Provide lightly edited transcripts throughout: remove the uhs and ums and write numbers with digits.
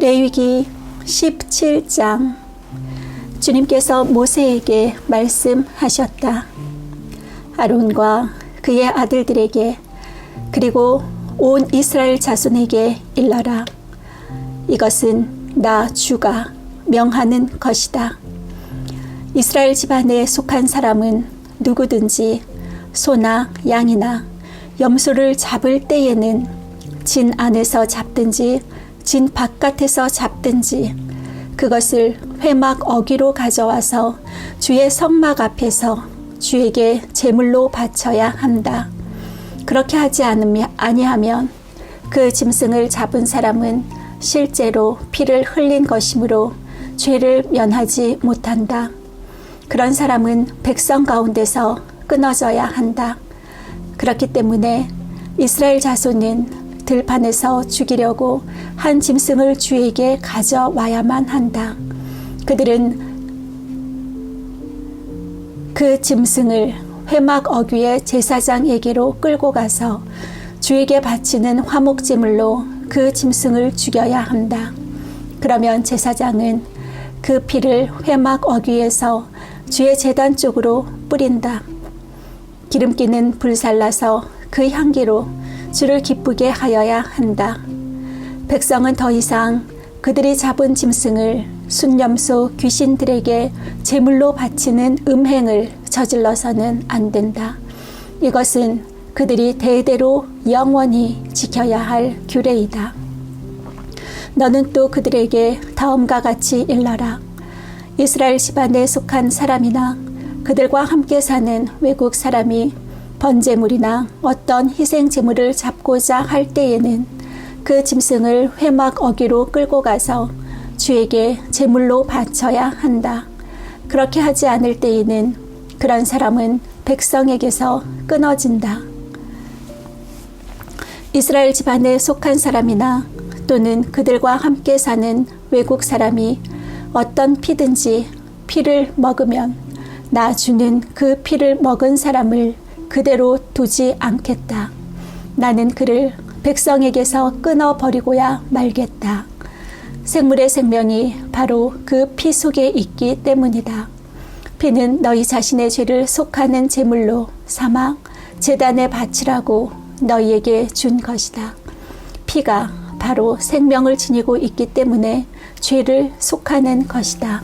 레위기 17장. 주님께서 모세에게 말씀하셨다. 아론과 그의 아들들에게 그리고 온 이스라엘 자손에게 일러라. 이것은 나 주가 명하는 것이다. 이스라엘 집안에 속한 사람은 누구든지 소나 양이나 염소를 잡을 때에는 진 안에서 잡든지 진 바깥에서 잡든지 그것을 회막 어귀로 가져와서 주의 성막 앞에서 주에게 제물로 바쳐야 한다. 그렇게 하지 아니하면 그 짐승을 잡은 사람은 실제로 피를 흘린 것이므로 죄를 면하지 못한다. 그런 사람은 백성 가운데서 끊어져야 한다. 그렇기 때문에 이스라엘 자손은 들판에서 죽이려고 한 짐승을 주에게 가져와야만 한다. 그들은 그 짐승을 회막 어귀의 제사장에게로 끌고 가서 주에게 바치는 화목제물로 그 짐승을 죽여야 한다. 그러면 제사장은 그 피를 회막 어귀에서 주의 제단 쪽으로 뿌린다. 기름기는 불살라서 그 향기로 주를 기쁘게 하여야 한다. 백성은 더 이상 그들이 잡은 짐승을 순념소 귀신들에게 제물로 바치는 음행을 저질러서는 안 된다. 이것은 그들이 대대로 영원히 지켜야 할 규례이다. 너는 또 그들에게 다음과 같이 일러라. 이스라엘 집안에 속한 사람이나 그들과 함께 사는 외국 사람이 번제물이나 어떤 희생제물을 잡고자 할 때에는 그 짐승을 회막 어귀로 끌고 가서 주에게 제물로 바쳐야 한다. 그렇게 하지 않을 때에는 그런 사람은 백성에게서 끊어진다. 이스라엘 집안에 속한 사람이나 또는 그들과 함께 사는 외국 사람이 어떤 피든지 피를 먹으면 나 주는 그 피를 먹은 사람을 그대로 두지 않겠다. 나는 그를 백성에게서 끊어버리고야 말겠다. 생물의 생명이 바로 그 피 속에 있기 때문이다. 피는 너희 자신의 죄를 속하는 제물로 삼아 제단에 바치라고 너희에게 준 것이다. 피가 바로 생명을 지니고 있기 때문에 죄를 속하는 것이다.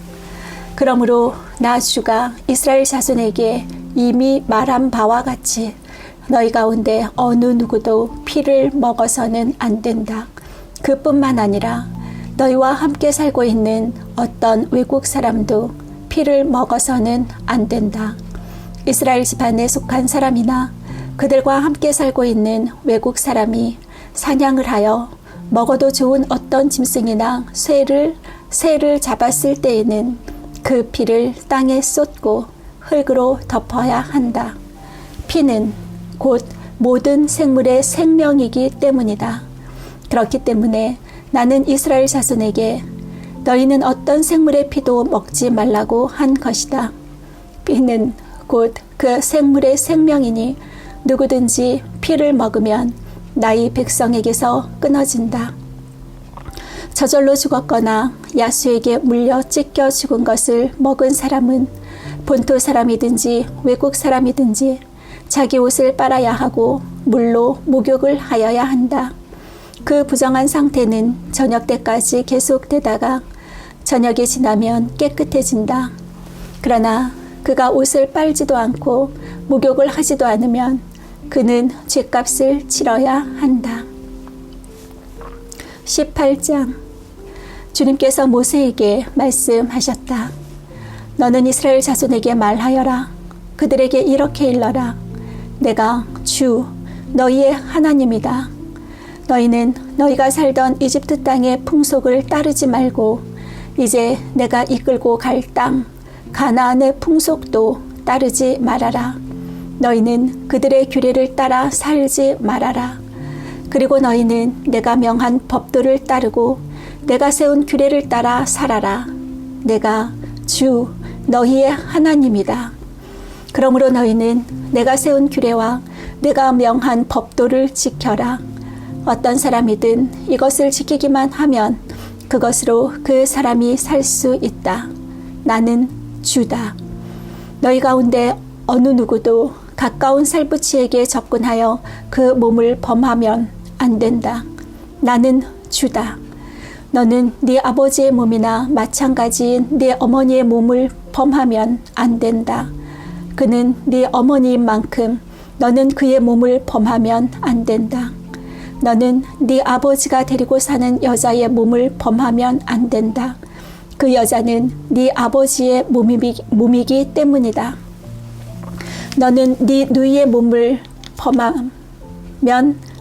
그러므로 나 주가 이스라엘 자손에게 이미 말한 바와 같이 너희 가운데 어느 누구도 피를 먹어서는 안 된다. 그뿐만 아니라 너희와 함께 살고 있는 어떤 외국 사람도 피를 먹어서는 안 된다. 이스라엘 집안에 속한 사람이나 그들과 함께 살고 있는 외국 사람이 사냥을 하여 먹어도 좋은 어떤 짐승이나 새를 잡았을 때에는 그 피를 땅에 쏟고 흙으로 덮어야 한다. 피는 곧 모든 생물의 생명이기 때문이다. 그렇기 때문에 나는 이스라엘 자손에게 너희는 어떤 생물의 피도 먹지 말라고 한 것이다. 피는 곧 그 생물의 생명이니 누구든지 피를 먹으면 나의 백성에게서 끊어진다. 저절로 죽었거나 야수에게 물려 찢겨 죽은 것을 먹은 사람은 본토 사람이든지 외국 사람이든지 자기 옷을 빨아야 하고 물로 목욕을 하여야 한다. 그 부정한 상태는 저녁 때까지 계속되다가 저녁이 지나면 깨끗해진다. 그러나 그가 옷을 빨지도 않고 목욕을 하지도 않으면 그는 죗값을 치러야 한다. 18장. 주님께서 모세에게 말씀하셨다. 너는 이스라엘 자손에게 말하여라. 그들에게 이렇게 일러라. 내가 주 너희의 하나님이다. 너희는 너희가 살던 이집트 땅의 풍속을 따르지 말고 이제 내가 이끌고 갈 땅 가나안의 풍속도 따르지 말아라. 너희는 그들의 규례를 따라 살지 말아라. 그리고 너희는 내가 명한 법도를 따르고 내가 세운 규례를 따라 살아라. 내가 주 너희의 하나님이다. 그러므로 너희는 내가 세운 규례와 내가 명한 법도를 지켜라. 어떤 사람이든 이것을 지키기만 하면 그것으로 그 사람이 살 수 있다. 나는 주다. 너희 가운데 어느 누구도 가까운 살부치에게 접근하여 그 몸을 범하면 안 된다. 나는 주다. 너는 네 아버지의 몸이나 마찬가지인 네 어머니의 몸을 범하면 안 된다. 그는 네 어머니인 만큼 너는 그의 몸을 범하면 안 된다. 너는 네 아버지가 데리고 사는 여자의 몸을 범하면 안 된다. 그 여자는 네 아버지의 몸이기 때문이다. 너는 네 누이의 몸을 범하면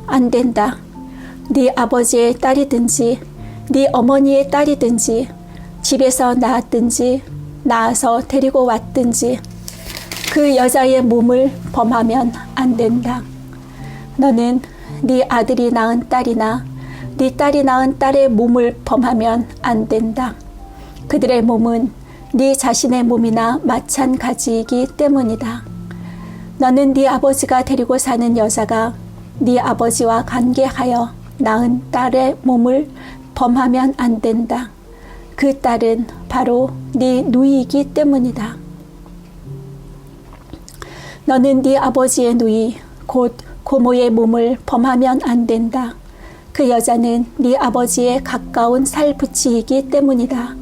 안 된다. 네 아버지의 딸이든지 네 어머니의 딸이든지 집에서 낳았든지 낳아서 데리고 왔든지 그 여자의 몸을 범하면 안 된다. 너는 네 아들이 낳은 딸이나 네 딸이 낳은 딸의 몸을 범하면 안 된다. 그들의 몸은 네 자신의 몸이나 마찬가지이기 때문이다. 너는 네 아버지가 데리고 사는 여자가 네 아버지와 관계하여 낳은 딸의 몸을 범하면 안 된다. 그 딸은 바로 네 누이이기 때문이다. 너는 네 아버지의 누이 곧 고모의 몸을 범하면 안 된다. 그 여자는 네 아버지의 가까운 살부치이기 때문이다.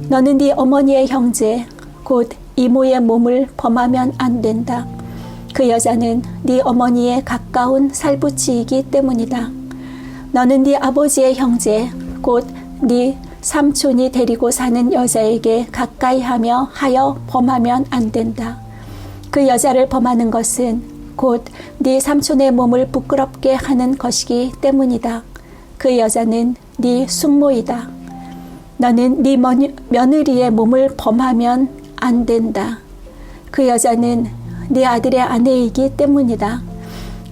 너는 네 어머니의 형제 곧 이모의 몸을 범하면 안 된다. 그 여자는 네 어머니의 가까운 살부치이기 때문이다. 너는 네 아버지의 형제 곧 네 삼촌이 데리고 사는 여자에게 가까이 하여 범하면 안 된다. 그 여자를 범하는 것은 곧 네 삼촌의 몸을 부끄럽게 하는 것이기 때문이다. 그 여자는 네 숙모이다. 너는 네 며느리의 몸을 범하면 안 된다. 그 여자는 네 아들의 아내이기 때문이다.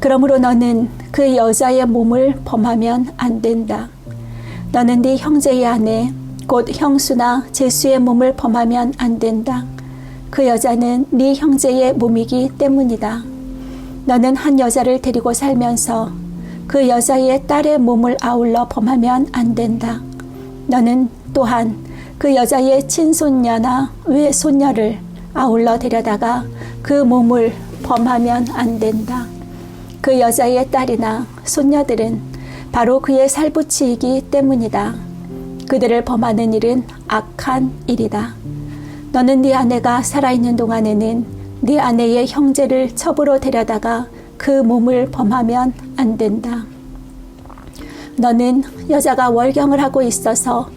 그러므로 너는 그 여자의 몸을 범하면 안 된다. 너는 네 형제의 아내 곧 형수나 제수의 몸을 범하면 안 된다. 그 여자는 네 형제의 몸이기 때문이다. 너는 한 여자를 데리고 살면서 그 여자의 딸의 몸을 아울러 범하면 안 된다. 너는 또한 그 여자의 친손녀나 외손녀를 아울러 데려다가 그 몸을 범하면 안 된다. 그 여자의 딸이나 손녀들은 바로 그의 살부치이기 때문이다. 그들을 범하는 일은 악한 일이다. 너는 네 아내가 살아있는 동안에는 네 아내의 형제를 첩으로 데려다가 그 몸을 범하면 안 된다. 너는 여자가 월경을 하고 있어서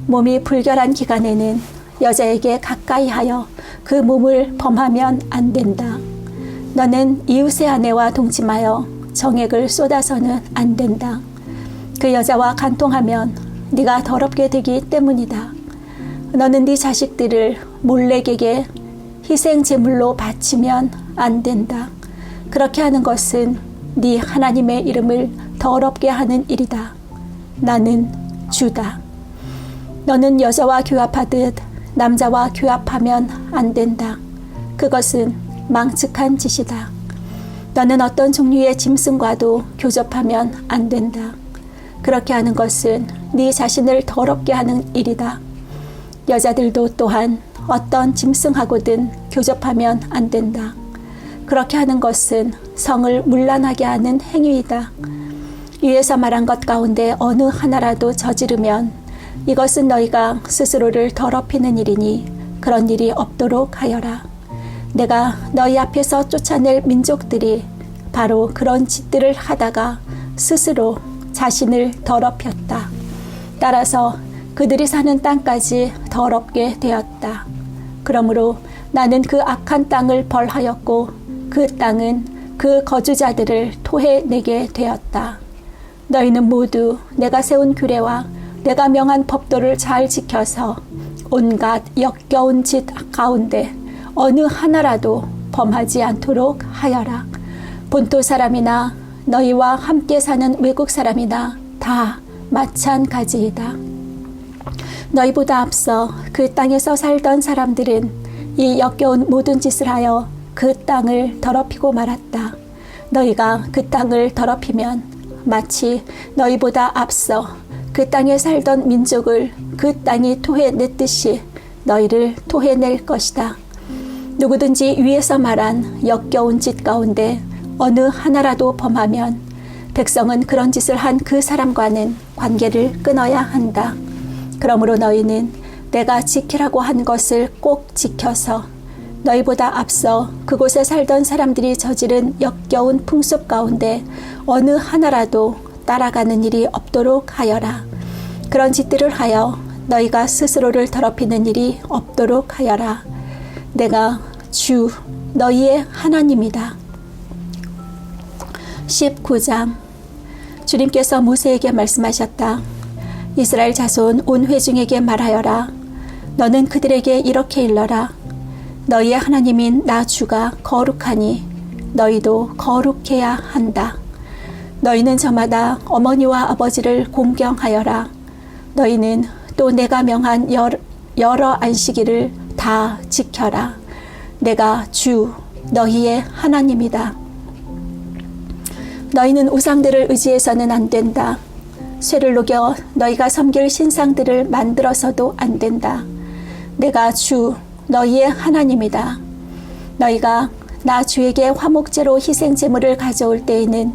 몸이 불결한 기간에는 여자에게 가까이 하여 그 몸을 범하면 안 된다. 너는 이웃의 아내와 동침하여 정액을 쏟아서는 안 된다. 그 여자와 간통하면 네가 더럽게 되기 때문이다. 너는 네 자식들을 몰래에게 희생 제물로 바치면 안 된다. 그렇게 하는 것은 네 하나님의 이름을 더럽게 하는 일이다. 나는 주다. 너는 여자와 교합하듯 남자와 교합하면 안 된다. 그것은 망측한 짓이다. 너는 어떤 종류의 짐승과도 교접하면 안 된다. 그렇게 하는 것은 네 자신을 더럽게 하는 일이다. 여자들도 또한 어떤 짐승하고든 교접하면 안 된다. 그렇게 하는 것은 성을 문란하게 하는 행위이다. 위에서 말한 것 가운데 어느 하나라도 저지르면 이것은 너희가 스스로를 더럽히는 일이니 그런 일이 없도록 하여라. 내가 너희 앞에서 쫓아낼 민족들이 바로 그런 짓들을 하다가 스스로 자신을 더럽혔다. 따라서 그들이 사는 땅까지 더럽게 되었다. 그러므로 나는 그 악한 땅을 벌하였고 그 땅은 그 거주자들을 토해내게 되었다. 너희는 모두 내가 세운 규례와 내가 명한 법도를 잘 지켜서 온갖 역겨운 짓 가운데 어느 하나라도 범하지 않도록 하여라. 본토 사람이나 너희와 함께 사는 외국 사람이나 다 마찬가지이다. 너희보다 앞서 그 땅에서 살던 사람들은 이 역겨운 모든 짓을 하여 그 땅을 더럽히고 말았다. 너희가 그 땅을 더럽히면 마치 너희보다 앞서 그 땅에 살던 민족을 그 땅이 토해냈듯이 너희를 토해낼 것이다. 누구든지 위에서 말한 역겨운 짓 가운데 어느 하나라도 범하면 백성은 그런 짓을 한 그 사람과는 관계를 끊어야 한다. 그러므로 너희는 내가 지키라고 한 것을 꼭 지켜서 너희보다 앞서 그곳에 살던 사람들이 저지른 역겨운 풍습 가운데 어느 하나라도 따라가는 일이 없도록 하여라. 그런 짓들을 하여 너희가 스스로를 더럽히는 일이 없도록 하여라. 내가 주 너희의 하나님이다. 19장. 주님께서 모세에게 말씀하셨다. 이스라엘 자손 온 회중에게 말하여라. 너는 그들에게 이렇게 일러라. 너희의 하나님인 나 주가 거룩하니 너희도 거룩해야 한다. 너희는 저마다 어머니와 아버지를 공경하여라. 너희는 또 내가 명한 여러 안식일을 다 지켜라. 내가 주 너희의 하나님이다. 너희는 우상들을 의지해서는 안 된다. 쇠를 녹여 너희가 섬길 신상들을 만들어서도 안 된다. 내가 주 너희의 하나님이다. 너희가 나 주에게 화목제로 희생 제물을 가져올 때에는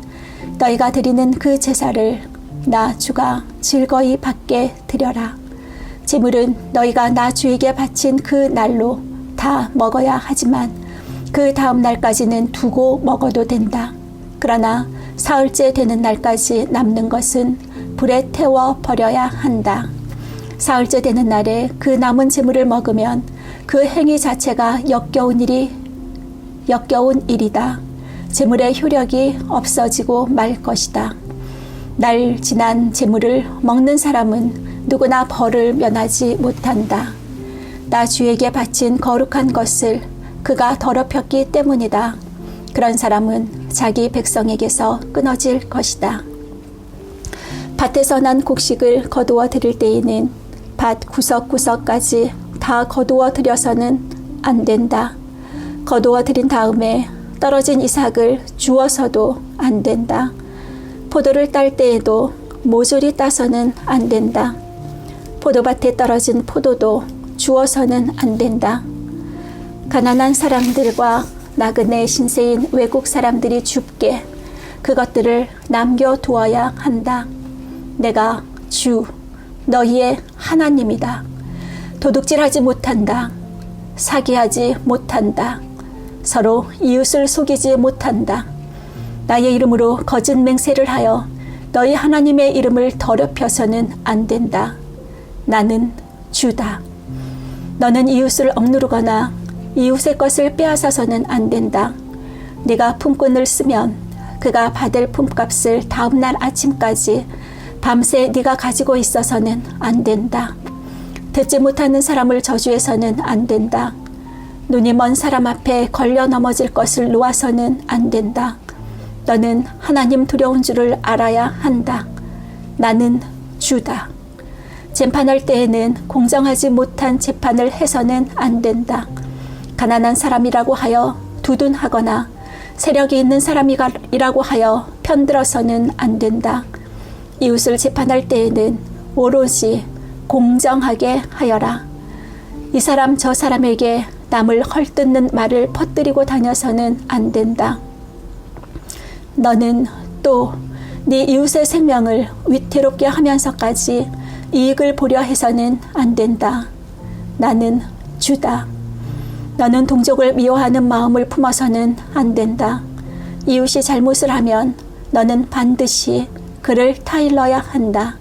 너희가 드리는 그 제사를 나 주가 즐거이 받게 드려라. 제물은 너희가 나 주에게 바친 그 날로 다 먹어야 하지만 그 다음 날까지는 두고 먹어도 된다. 그러나 사흘째 되는 날까지 남는 것은 불에 태워 버려야 한다. 사흘째 되는 날에 그 남은 제물을 먹으면 그 행위 자체가 역겨운 일이다. 제물의 효력이 없어지고 말 것이다. 날 지난 제물을 먹는 사람은 누구나 벌을 면하지 못한다. 나 주에게 바친 거룩한 것을 그가 더럽혔기 때문이다. 그런 사람은 자기 백성에게서 끊어질 것이다. 밭에서 난 곡식을 거두어 드릴 때에는 밭 구석구석까지 다 거두어 들여서는 안 된다. 거두어 들인 다음에 떨어진 이삭을 주워서도 안 된다. 포도를 딸 때에도 모조리 따서는 안 된다. 포도밭에 떨어진 포도도 주워서는 안 된다. 가난한 사람들과 나그네 신세인 외국 사람들이 줍게 그것들을 남겨두어야 한다. 내가 주 너희의 하나님이다. 도둑질하지 못한다. 사기하지 못한다. 서로 이웃을 속이지 못한다. 나의 이름으로 거짓 맹세를 하여 너희 하나님의 이름을 더럽혀서는 안 된다. 나는 주다. 너는 이웃을 억누르거나 이웃의 것을 빼앗아서는 안 된다. 네가 품꾼을 쓰면 그가 받을 품값을 다음날 아침까지 밤새 네가 가지고 있어서는 안 된다. 듣지 못하는 사람을 저주해서는 안 된다. 눈이 먼 사람 앞에 걸려 넘어질 것을 놓아서는 안 된다. 너는 하나님 두려운 줄을 알아야 한다. 나는 주다. 재판할 때에는 공정하지 못한 재판을 해서는 안 된다. 가난한 사람이라고 하여 두둔하거나 세력이 있는 사람이라고 하여 편들어서는 안 된다. 이웃을 재판할 때에는 오로지 공정하게 하여라. 이 사람 저 사람에게 남을 헐뜯는 말을 퍼뜨리고 다녀서는 안 된다. 너는 또 네 이웃의 생명을 위태롭게 하면서까지 이익을 보려 해서는 안 된다. 나는 주다. 너는 동족을 미워하는 마음을 품어서는 안 된다. 이웃이 잘못을 하면 너는 반드시 그를 타일러야 한다.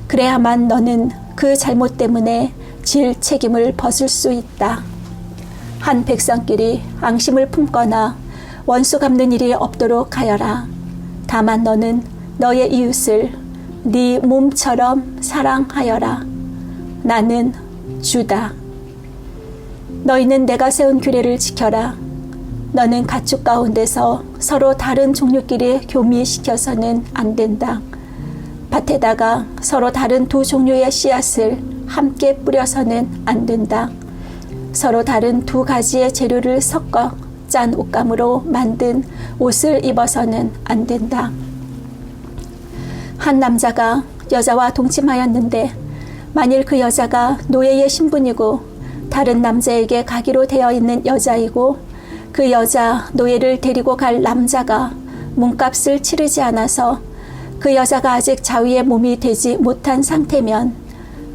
그래야만 너는 그 잘못 때문에 질 책임을 벗을 수 있다. 한 백성끼리 앙심을 품거나 원수 갚는 일이 없도록 하여라. 다만 너는 너의 이웃을 네 몸처럼 사랑하여라. 나는 주다. 너희는 내가 세운 규례를 지켜라. 너는 가축 가운데서 서로 다른 종류끼리 교미시켜서는 안 된다. 밭에다가 서로 다른 두 종류의 씨앗을 함께 뿌려서는 안 된다. 서로 다른 두 가지의 재료를 섞어 짠 옷감으로 만든 옷을 입어서는 안 된다. 한 남자가 여자와 동침하였는데 만일 그 여자가 노예의 신분이고 다른 남자에게 가기로 되어 있는 여자이고 그 여자 노예를 데리고 갈 남자가 몸값을 치르지 않아서 그 여자가 아직 자위의 몸이 되지 못한 상태면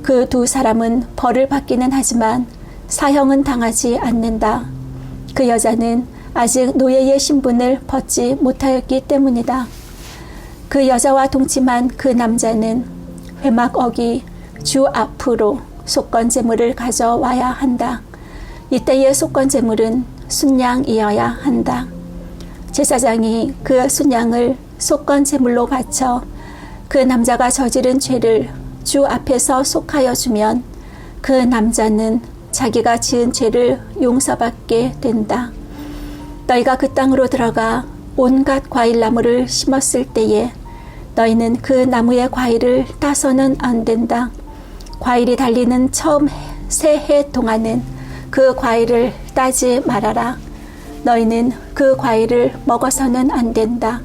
그 두 사람은 벌을 받기는 하지만 사형은 당하지 않는다. 그 여자는 아직 노예의 신분을 벗지 못하였기 때문이다. 그 여자와 동침한 그 남자는 회막 어기 주 앞으로 속건제물을 가져와야 한다. 이때의 속건제물은 순양이어야 한다. 제사장이 그 순양을 속건제물로 바쳐 그 남자가 저지른 죄를 주 앞에서 속하여 주면 그 남자는 자기가 지은 죄를 용서받게 된다. 너희가 그 땅으로 들어가 온갖 과일나무를 심었을 때에 너희는 그 나무의 과일을 따서는 안 된다. 과일이 달리는 처음 새해 동안은 그 과일을 따지 말아라. 너희는 그 과일을 먹어서는 안 된다.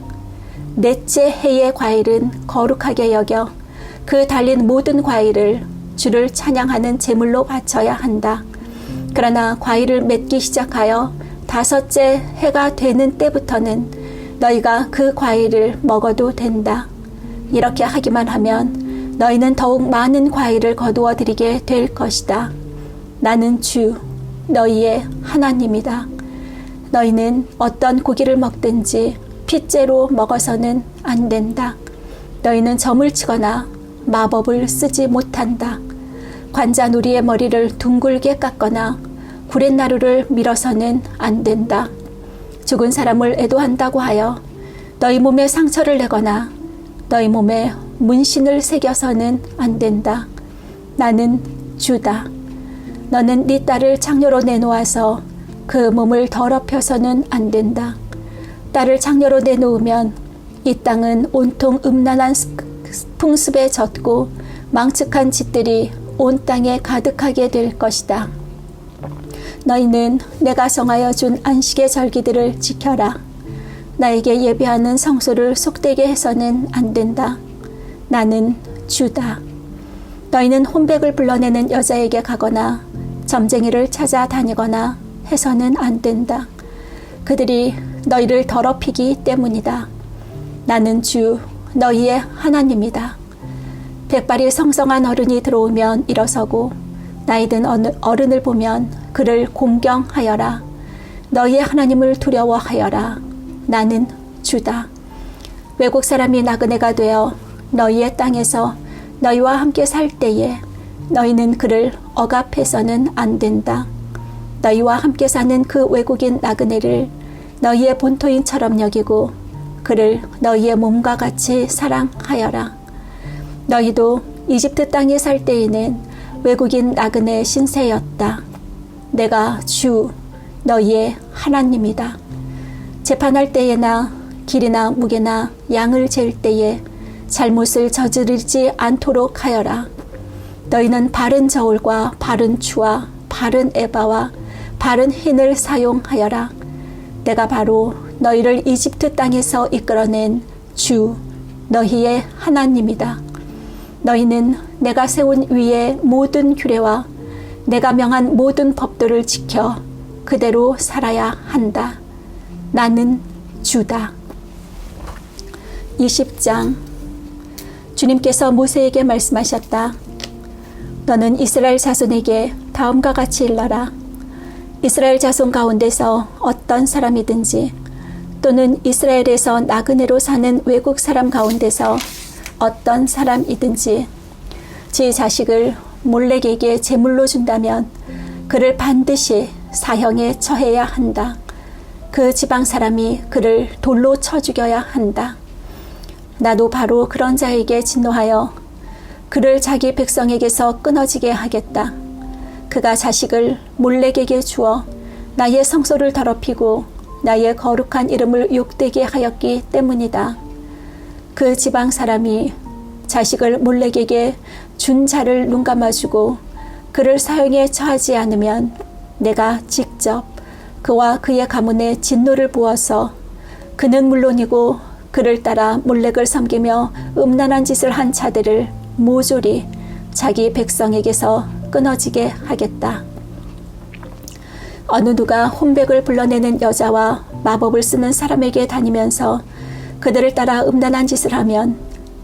넷째 해의 과일은 거룩하게 여겨 그 달린 모든 과일을 주를 찬양하는 제물로 바쳐야 한다. 그러나 과일을 맺기 시작하여 다섯째 해가 되는 때부터는 너희가 그 과일을 먹어도 된다. 이렇게 하기만 하면 너희는 더욱 많은 과일을 거두어 드리게 될 것이다. 나는 주 너희의 하나님이다. 너희는 어떤 고기를 먹든지 핏째로 먹어서는 안 된다. 너희는 점을 치거나 마법을 쓰지 못한다. 관자놀이의 머리를 둥글게 깎거나 구렛나루를 밀어서는 안 된다. 죽은 사람을 애도한다고 하여 너희 몸에 상처를 내거나 너희 몸에 문신을 새겨서는 안 된다. 나는 주다. 너는 네 딸을 장녀로 내놓아서 그 몸을 더럽혀서는 안 된다. 딸을 장녀로 내놓으면 이 땅은 온통 음란한 풍습에 젖고 망측한 짓들이 온 땅에 가득하게 될 것이다. 너희는 내가 정하여 준 안식의 절기들을 지켜라. 나에게 예배하는 성소를 속되게 해서는 안 된다. 나는 주다. 너희는 혼백을 불러내는 여자에게 가거나 점쟁이를 찾아다니거나 해서는 안 된다. 그들이 너희를 더럽히기 때문이다. 나는 주 너희의 하나님이다. 백발이 성성한 어른이 들어오면 일어서고 나이든 어른을 보면 그를 공경하여라. 너희의 하나님을 두려워하여라. 나는 주다. 외국 사람이 나그네가 되어 너희의 땅에서 너희와 함께 살 때에 너희는 그를 억압해서는 안 된다. 너희와 함께 사는 그 외국인 나그네를 너희의 본토인처럼 여기고 그를 너희의 몸과 같이 사랑하여라. 너희도 이집트 땅에 살 때에는 외국인 나그네 신세였다. 내가 주 너희의 하나님이다. 재판할 때에나 길이나 무게나 양을 잴 때에 잘못을 저지르지 않도록 하여라. 너희는 바른 저울과 바른 추와 바른 에바와 바른 흰을 사용하여라. 내가 바로 너희를 이집트 땅에서 이끌어낸 주 너희의 하나님이다. 너희는 내가 세운 위의 모든 규례와 내가 명한 모든 법도를 지켜 그대로 살아야 한다. 나는 주다. 20장. 주님께서 모세에게 말씀하셨다. 너는 이스라엘 자손에게 다음과 같이 일러라. 이스라엘 자손 가운데서 어떤 사람이든지 또는 이스라엘에서 나그네로 사는 외국 사람 가운데서 어떤 사람이든지 제 자식을 몰렉에게 제물로 준다면 그를 반드시 사형에 처해야 한다. 그 지방 사람이 그를 돌로 쳐 죽여야 한다. 나도 바로 그런 자에게 진노하여 그를 자기 백성에게서 끊어지게 하겠다. 그가 자식을 몰렉에게 주어 나의 성소를 더럽히고 나의 거룩한 이름을 욕되게 하였기 때문이다. 그 지방 사람이 자식을 몰렉에게 준 자를 눈감아주고 그를 사형에 처하지 않으면 내가 직접 그와 그의 가문에 진노를 부어서 그는 물론이고 그를 따라 몰렉을 섬기며 음란한 짓을 한 자들을 모조리 자기 백성에게서 끊어지게 하겠다. 어느 누가 혼백을 불러내는 여자와 마법을 쓰는 사람에게 다니면서 그들을 따라 음란한 짓을 하면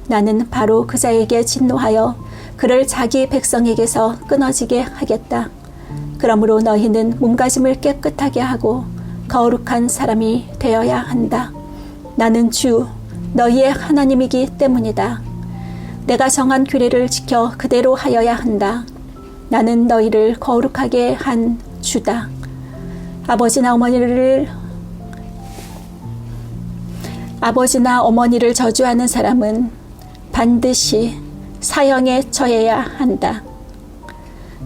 나는 바로 그 자에게 진노하여 그를 자기 백성에게서 끊어지게 하겠다. 그러므로 너희는 몸가짐을 깨끗하게 하고 거룩한 사람이 되어야 한다. 나는 주 너희의 하나님이기 때문이다. 내가 정한 규례를 지켜 그대로 하여야 한다. 나는 너희를 거룩하게 한 주다. 아버지나 어머니를 저주하는 사람은 반드시 사형에 처해야 한다.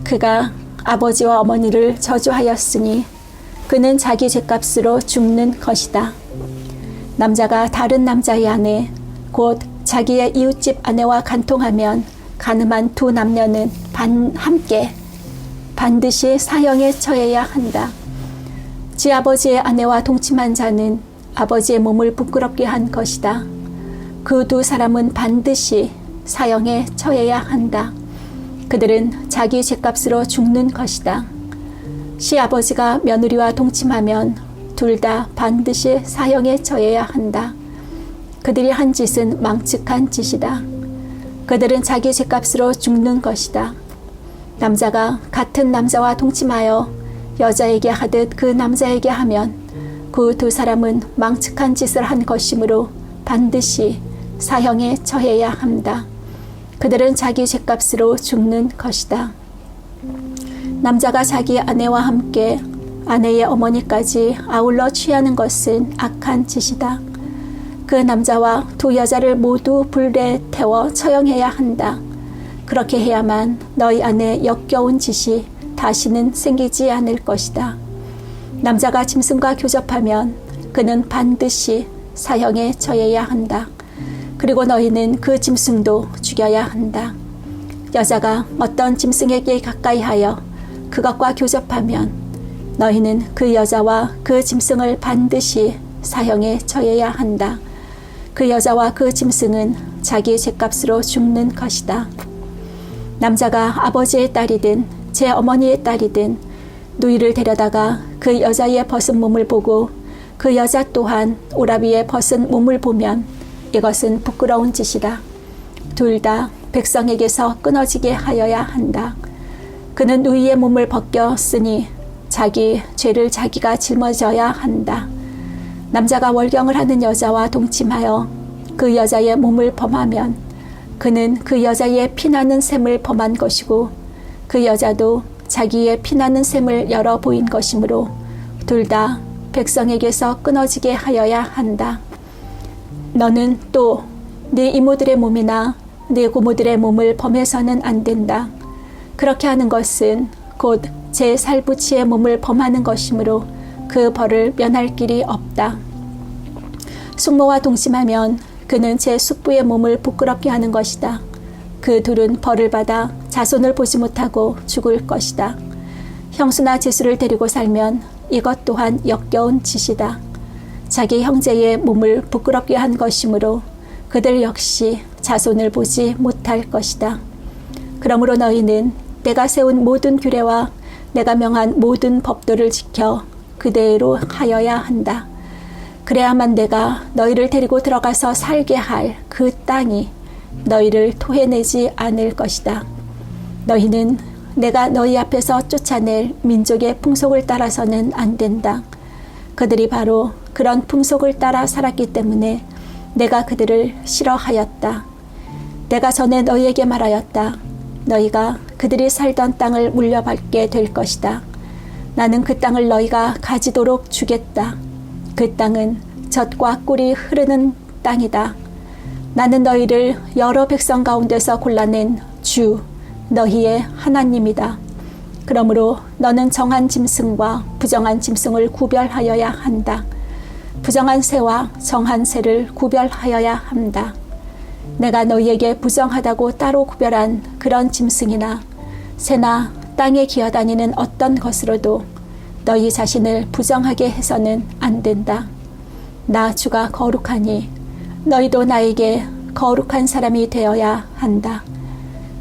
그가 아버지와 어머니를 저주하였으니 그는 자기 죄값으로 죽는 것이다. 남자가 다른 남자의 아내 곧 자기의 이웃집 아내와 간통하면 간음한 두 남녀는 함께 반드시 사형에 처해야 한다. 지 아버지의 아내와 동침한 자는 아버지의 몸을 부끄럽게 한 것이다. 그 두 사람은 반드시 사형에 처해야 한다. 그들은 자기 죄값으로 죽는 것이다. 시아버지가 며느리와 동침하면 둘 다 반드시 사형에 처해야 한다. 그들이 한 짓은 망측한 짓이다. 그들은 자기 죄값으로 죽는 것이다. 남자가 같은 남자와 동침하여 여자에게 하듯 그 남자에게 하면 그 두 사람은 망측한 짓을 한 것이므로 반드시 사형에 처해야 한다. 그들은 자기 죄값으로 죽는 것이다. 남자가 자기 아내와 함께 아내의 어머니까지 아울러 취하는 것은 악한 짓이다. 그 남자와 두 여자를 모두 불에 태워 처형해야 한다. 그렇게 해야만 너희 안에 역겨운 짓이 다시는 생기지 않을 것이다. 남자가 짐승과 교접하면 그는 반드시 사형에 처해야 한다. 그리고 너희는 그 짐승도 죽여야 한다. 여자가 어떤 짐승에게 가까이 하여 그것과 교접하면 너희는 그 여자와 그 짐승을 반드시 사형에 처해야 한다. 그 여자와 그 짐승은 자기 죄값으로 죽는 것이다. 남자가 아버지의 딸이든 제 어머니의 딸이든 누이를 데려다가 그 여자의 벗은 몸을 보고 그 여자 또한 오라비의 벗은 몸을 보면 이것은 부끄러운 짓이다. 둘 다 백성에게서 끊어지게 하여야 한다. 그는 누이의 몸을 벗겼으니 자기 죄를 자기가 짊어져야 한다. 남자가 월경을 하는 여자와 동침하여 그 여자의 몸을 범하면 그는 그 여자의 피나는 샘을 범한 것이고 그 여자도 자기의 피나는 샘을 열어 보인 것이므로 둘 다 백성에게서 끊어지게 하여야 한다. 너는 또 네 이모들의 몸이나 네 고모들의 몸을 범해서는 안 된다. 그렇게 하는 것은 곧 제 살부치의 몸을 범하는 것이므로 그 벌을 면할 길이 없다. 숙모와 동침하면 그는 제 숙부의 몸을 부끄럽게 하는 것이다. 그 둘은 벌을 받아 자손을 보지 못하고 죽을 것이다. 형수나 제수를 데리고 살면 이것 또한 역겨운 짓이다. 자기 형제의 몸을 부끄럽게 한 것이므로 그들 역시 자손을 보지 못할 것이다. 그러므로 너희는 내가 세운 모든 규례와 내가 명한 모든 법도를 지켜 그대로 하여야 한다. 그래야만 내가 너희를 데리고 들어가서 살게 할 그 땅이 너희를 토해내지 않을 것이다. 너희는 내가 너희 앞에서 쫓아낼 민족의 풍속을 따라서는 안 된다. 그들이 바로 그런 풍속을 따라 살았기 때문에 내가 그들을 싫어하였다. 내가 전에 너희에게 말하였다. 너희가 그들이 살던 땅을 물려받게 될 것이다. 나는 그 땅을 너희가 가지도록 주겠다. 그 땅은 젖과 꿀이 흐르는 땅이다. 나는 너희를 여러 백성 가운데서 골라낸 주, 너희의 하나님이다. 그러므로 너는 정한 짐승과 부정한 짐승을 구별하여야 한다. 부정한 새와 정한 새를 구별하여야 한다. 내가 너희에게 부정하다고 따로 구별한 그런 짐승이나 새나 땅에 기어다니는 어떤 것으로도 너희 자신을 부정하게 해서는 안 된다. 나 주가 거룩하니 너희도 나에게 거룩한 사람이 되어야 한다.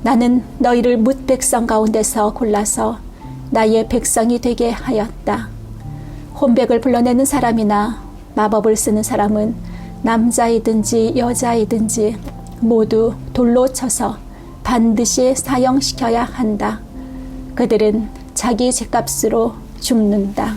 나는 너희를 뭇 백성 가운데서 골라서 나의 백성이 되게 하였다. 혼백을 불러내는 사람이나 마법을 쓰는 사람은 남자이든지 여자이든지 모두 돌로 쳐서 반드시 사형시켜야 한다. 그들은 자기 죗값으로 죽는다.